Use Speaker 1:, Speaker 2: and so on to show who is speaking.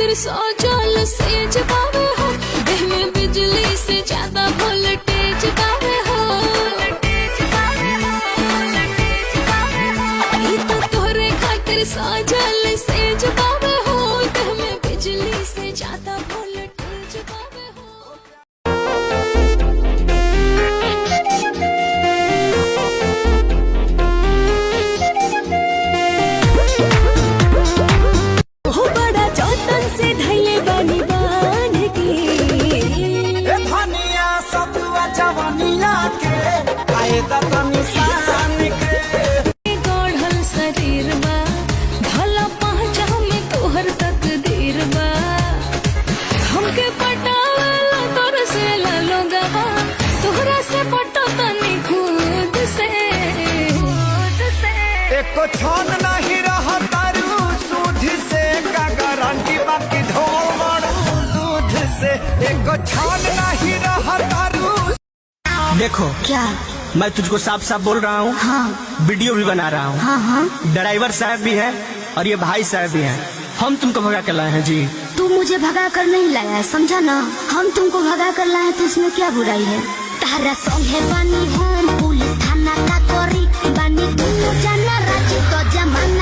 Speaker 1: खातिर सजल सेज बावे हो, देह में बिजली से ज्यादा वोल्टेज बावे हो। ई तो तोरे खातिर सजल सेज बावे हो, देह में बिजली से ज्यादा वोल्टेज बावे हो। गढ़ल शरीर बा भला पहुंचा में तोहर तकदीर बा, हमके पटावला तोर से लोगवा, तोहरा से पटो तनी खुद से।
Speaker 2: एको छन नहीं रहा तारू सूद से, का गारंटी बाकी ढोल मारू दूध से। एको छन नहीं रहा तारू।
Speaker 3: देखो
Speaker 4: क्या?
Speaker 3: मैं तुझको साफ साफ बोल रहा हूँ।
Speaker 4: हाँ।
Speaker 3: वीडियो भी बना रहा हूँ।
Speaker 4: हाँ हाँ।
Speaker 3: ड्राइवर साहब भी हैं और ये भाई साहब भी हैं। हम तुमको भगा कर लाए हैं जी।
Speaker 4: तू मुझे भगा कर नहीं लाया है, समझा ना। हम तुमको भगा कर लाए तो इसमें क्या बुराई है। तारा संगे बानी हम पुलिस थाना का कोरी बानी, तू जाना राजी तो जमाना